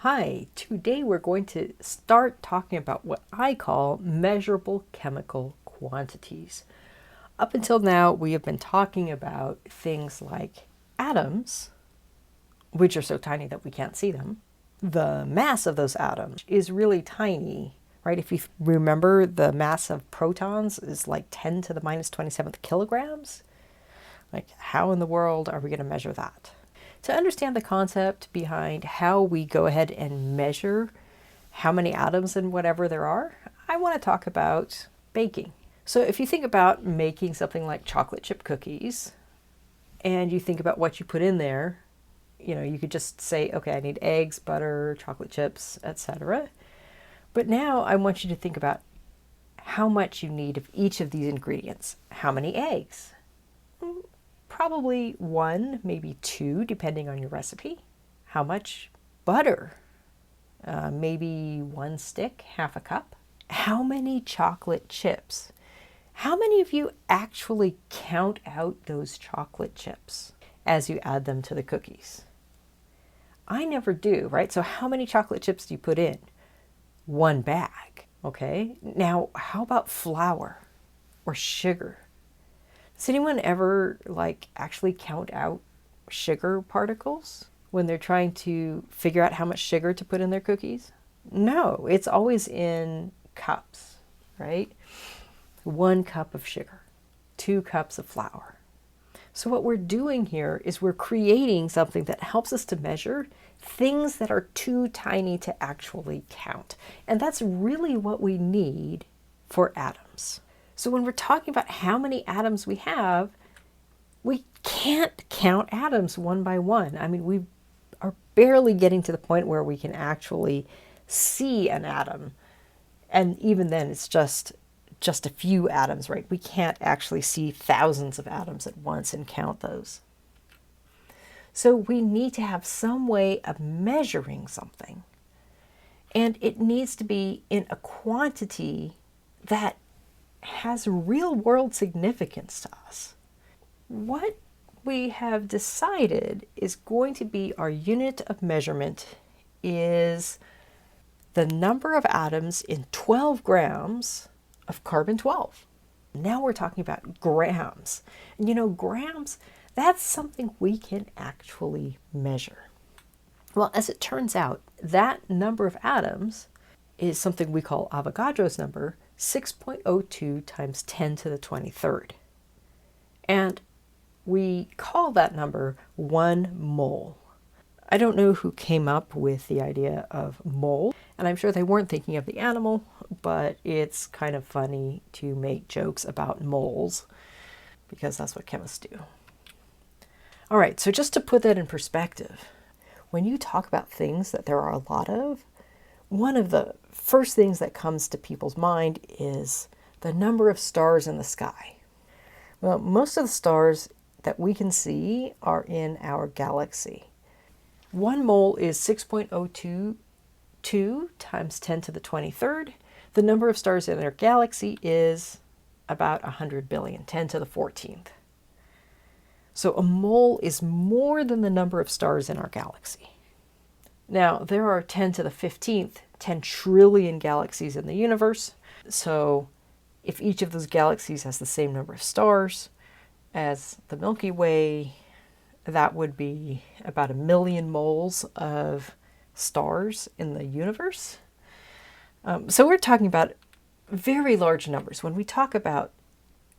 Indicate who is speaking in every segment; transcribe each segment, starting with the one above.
Speaker 1: Hi, today we're going to start talking about what I call measurable chemical quantities. Up until now, we have been talking about things like atoms, which are so tiny that we can't see them. The mass of those atoms is really tiny, right? If you remember, the mass of protons is like 10 to the minus 27th kilograms. Like, how in the world are we going to measure that? To understand the concept behind how we go ahead and measure how many atoms and whatever there are, I want to talk about baking. So if you think about making something like chocolate chip cookies, and you think about what you put in there, you could just say, okay, I need eggs, butter, chocolate chips, etc. But now I want you to think about how much you need of each of these ingredients. How many eggs? Probably one, maybe two, depending on your recipe. How much butter? Maybe one stick, half a cup. How many chocolate chips? How many of you actually count out those chocolate chips as you add them to the cookies? I never do, right? So how many chocolate chips do you put in? One bag, okay? Now, how about flour or sugar? Does anyone ever actually count out sugar particles when they're trying to figure out how much sugar to put in their cookies? No, it's always in cups, right? 1 cup of sugar, 2 cups of flour. So what we're doing here is we're creating something that helps us to measure things that are too tiny to actually count. And that's really what we need for atoms. So when we're talking about how many atoms we have, we can't count atoms one by one. I mean, we are barely getting to the point where we can actually see an atom. And even then, it's just a few atoms, right? We can't actually see thousands of atoms at once and count those. So we need to have some way of measuring something. And it needs to be in a quantity that has real world significance to us. What we have decided is going to be our unit of measurement is the number of atoms in 12 grams of carbon-12. Now we're talking about grams. And grams, that's something we can actually measure. Well, as it turns out, that number of atoms is something we call Avogadro's number, 6.02 times 10 to the 23rd. And we call that number 1 mole. I don't know who came up with the idea of mole, and I'm sure they weren't thinking of the animal, but it's kind of funny to make jokes about moles because that's what chemists do. All right, so just to put that in perspective, when you talk about things that there are a lot of, one of the first things that comes to people's mind is the number of stars in the sky. Well, most of the stars that we can see are in our galaxy. 1 mole is 6.022 times 10 to the 23rd. The number of stars in our galaxy is about 100 billion, 10 to the 14th. So a mole is more than the number of stars in our galaxy. Now, there are 10 to the 15th, 10 trillion galaxies in the universe. So if each of those galaxies has the same number of stars as the Milky Way, that would be about 1 million moles of stars in the universe. So we're talking about very large numbers. When we talk about,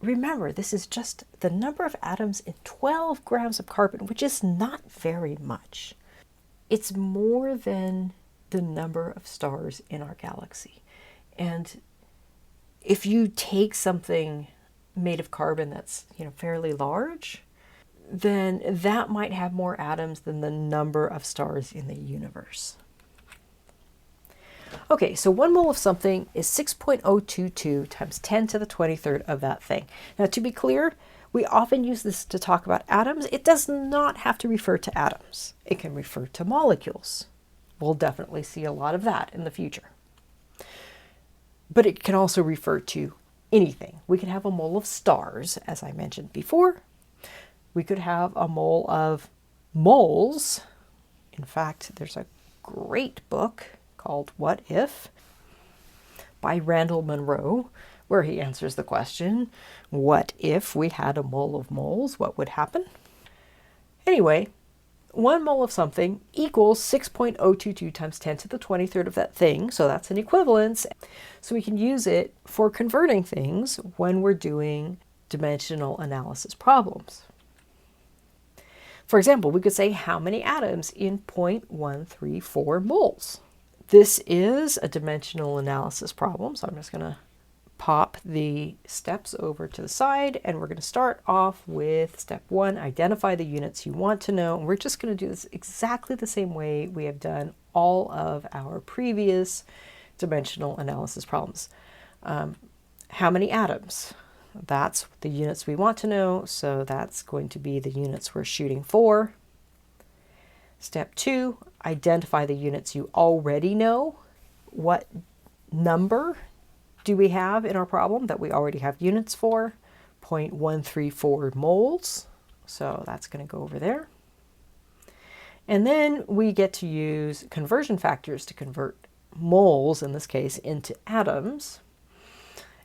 Speaker 1: remember, this is just the number of atoms in 12 grams of carbon, which is not very much. It's more than the number of stars in our galaxy. And if you take something made of carbon that's, fairly large, then that might have more atoms than the number of stars in the universe. Okay, so 1 mole of something is 6.022 times 10 to the 23rd of that thing. Now, to be clear, we often use this to talk about atoms. It does not have to refer to atoms. It can refer to molecules. We'll definitely see a lot of that in the future. But it can also refer to anything. We could have a mole of stars, as I mentioned before. We could have a mole of moles. In fact, there's a great book called What If by Randall Munroe, where he answers the question, what if we had a mole of moles? What would happen? Anyway, 1 mole of something equals 6.022 times 10 to the 23rd of that thing. So that's an equivalence. So we can use it for converting things when we're doing dimensional analysis problems. For example, we could say how many atoms in 0.134 moles. This is a dimensional analysis problem, so I'm just going to pop the steps over to the side, and we're going to start off with step 1, identify the units you want to know. And we're just going to do this exactly the same way we have done all of our previous dimensional analysis problems. How many atoms? That's the units we want to know, so that's going to be the units we're shooting for. Step 2, identify the units you already know. What number do we have in our problem that we already have units for? 0.134 moles. So that's going to go over there. And then we get to use conversion factors to convert moles, in this case, into atoms.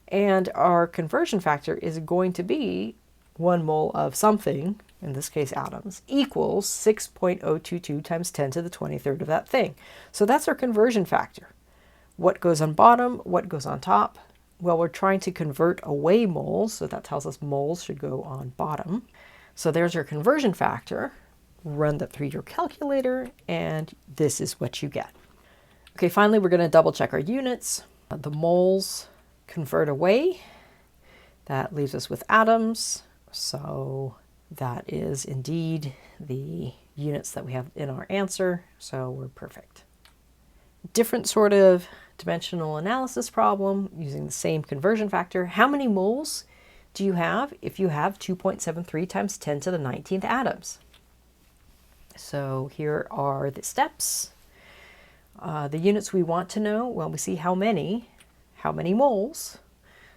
Speaker 1: And our conversion factor is going to be 1 mole of something, in this case atoms, equals 6.022 times 10 to the 23rd of that thing. So that's our conversion factor. What goes on bottom, what goes on top? Well, we're trying to convert away moles, so that tells us moles should go on bottom. So there's your conversion factor. Run that through your calculator, and this is what you get. Okay, finally, we're going to double check our units. The moles convert away. That leaves us with atoms. So that is indeed the units that we have in our answer. So we're perfect. Different sort of dimensional analysis problem using the same conversion factor. How many moles do you have if you have 2.73 times 10 to the 19th atoms? So here are the steps. The units we want to know, well, we see how many moles.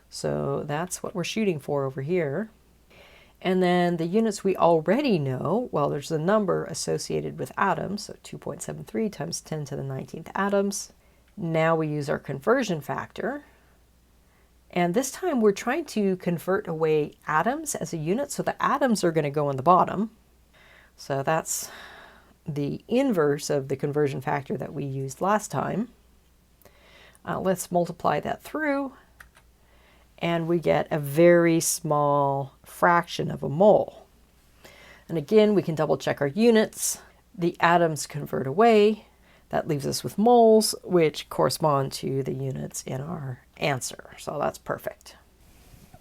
Speaker 1: So that's what we're shooting for over here. And then the units we already know, well, there's a number associated with atoms, so 2.73 times 10 to the 19th atoms. Now we use our conversion factor. And this time we're trying to convert away atoms as a unit, so the atoms are going to go on the bottom. So that's the inverse of the conversion factor that we used last time. Let's multiply that through, and we get a very small fraction of a mole. And again, we can double check our units. The atoms convert away. That leaves us with moles, which correspond to the units in our answer. So that's perfect.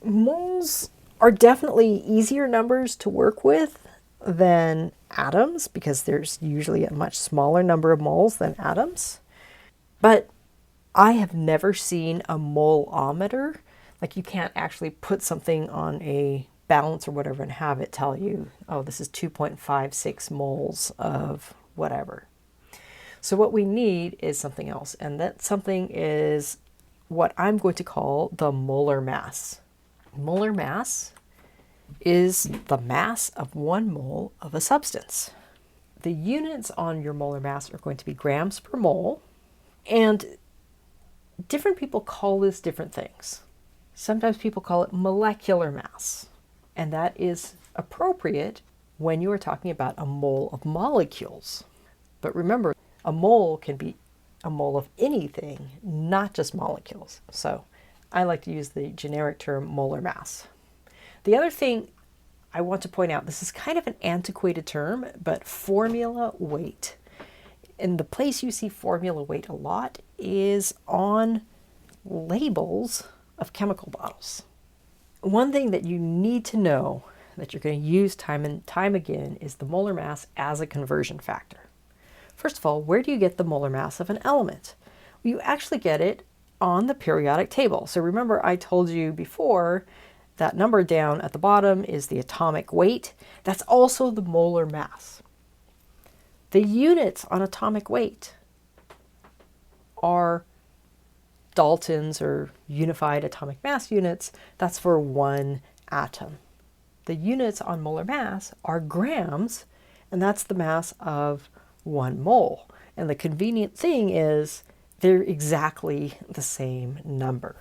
Speaker 1: Moles are definitely easier numbers to work with than atoms because there's usually a much smaller number of moles than atoms. But I have never seen a moleometer. Like, you can't actually put something on a balance or whatever and have it tell you, oh, this is 2.56 moles of whatever. So what we need is something else, and that something is what I'm going to call the molar mass. Molar mass is the mass of 1 mole of a substance. The units on your molar mass are going to be grams per mole, and different people call this different things. Sometimes people call it molecular mass, and that is appropriate when you are talking about a mole of molecules. But remember, a mole can be a mole of anything, not just molecules. So I like to use the generic term molar mass. The other thing I want to point out, this is kind of an antiquated term, but formula weight. And the place you see formula weight a lot is on labels of chemical bottles. One thing that you need to know that you're going to use time and time again is the molar mass as a conversion factor. First of all, where do you get the molar mass of an element? Well, you actually get it on the periodic table. So remember, I told you before that number down at the bottom is the atomic weight. That's also the molar mass. The units on atomic weight are Daltons or unified atomic mass units. That's for 1 atom. The units on molar mass are grams, and that's the mass of 1 mole. And the convenient thing is they're exactly the same number.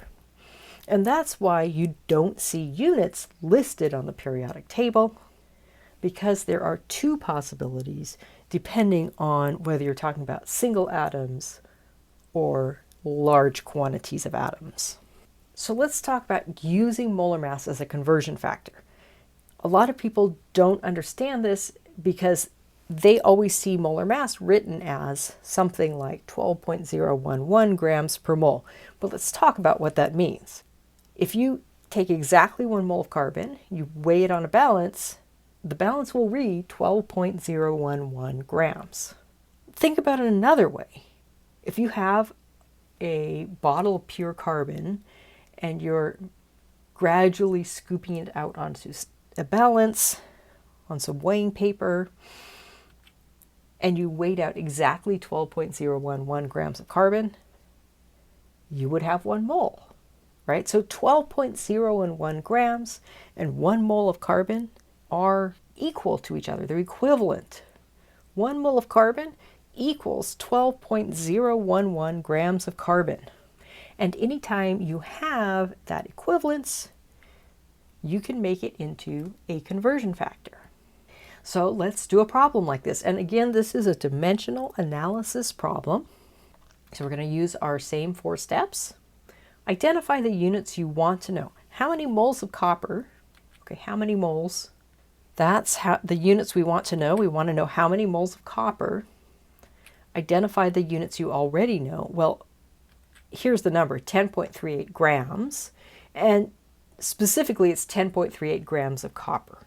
Speaker 1: And that's why you don't see units listed on the periodic table, because there are two possibilities depending on whether you're talking about single atoms or large quantities of atoms. So let's talk about using molar mass as a conversion factor. A lot of people don't understand this because they always see molar mass written as something like 12.011 grams per mole. But let's talk about what that means. If you take exactly 1 mole of carbon, you weigh it on a balance, the balance will read 12.011 grams. Think about it another way. If you have a bottle of pure carbon and you're gradually scooping it out onto a balance, on some weighing paper, and you weighed out exactly 12.011 grams of carbon, you would have 1 mole, right? So 12.011 grams and 1 mole of carbon are equal to each other. They're equivalent. 1 mole of carbon equals 12.011 grams of carbon. And anytime you have that equivalence, you can make it into a conversion factor. So let's do a problem like this. And again, this is a dimensional analysis problem. So we're going to use our same 4 steps. Identify the units you want to know. How many moles of copper? Okay, how many moles? That's how the units we want to know. We want to know how many moles of copper. Identify the units you already know. Well, here's the number, 10.38 grams. And specifically, it's 10.38 grams of copper.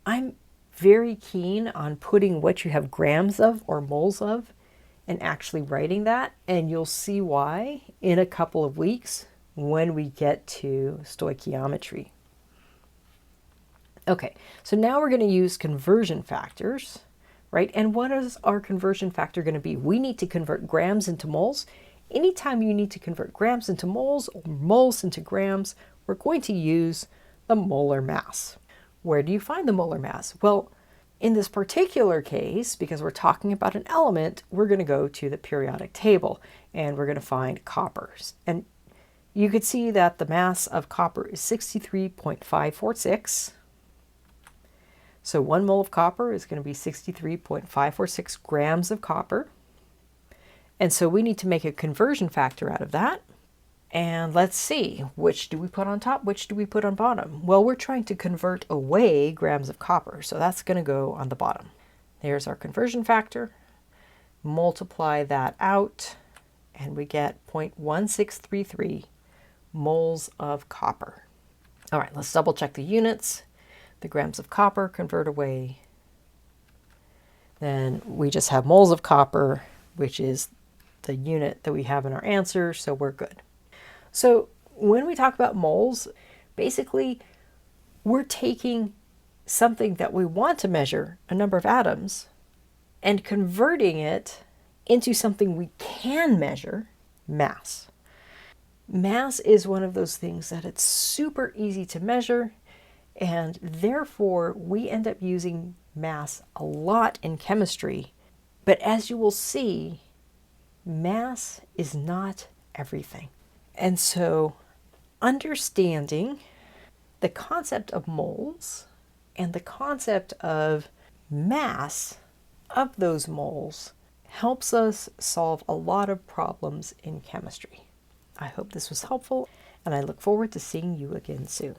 Speaker 1: I'm very keen on putting what you have grams of or moles of and actually writing that. And you'll see why in a couple of weeks when we get to stoichiometry. Okay, so now we're going to use conversion factors, right? And what is our conversion factor going to be? We need to convert grams into moles. Anytime you need to convert grams into moles or moles into grams, we're going to use the molar mass. Where do you find the molar mass? Well, in this particular case, because we're talking about an element, we're going to go to the periodic table and we're going to find coppers. And you could see that the mass of copper is 63.546. So 1 mole of copper is going to be 63.546 grams of copper. And so we need to make a conversion factor out of that. And let's see, which do we put on top? Which do we put on bottom? Well, we're trying to convert away grams of copper. So that's going to go on the bottom. There's our conversion factor. Multiply that out and we get 0.1633 moles of copper. All right, let's double check the units. The grams of copper convert away. Then we just have moles of copper, which is the unit that we have in our answer, so we're good. So when we talk about moles, basically we're taking something that we want to measure, a number of atoms, and converting it into something we can measure, mass. Mass is one of those things that it's super easy to measure, and therefore we end up using mass a lot in chemistry. But as you will see, mass is not everything. And so understanding the concept of moles and the concept of mass of those moles helps us solve a lot of problems in chemistry. I hope this was helpful, and I look forward to seeing you again soon.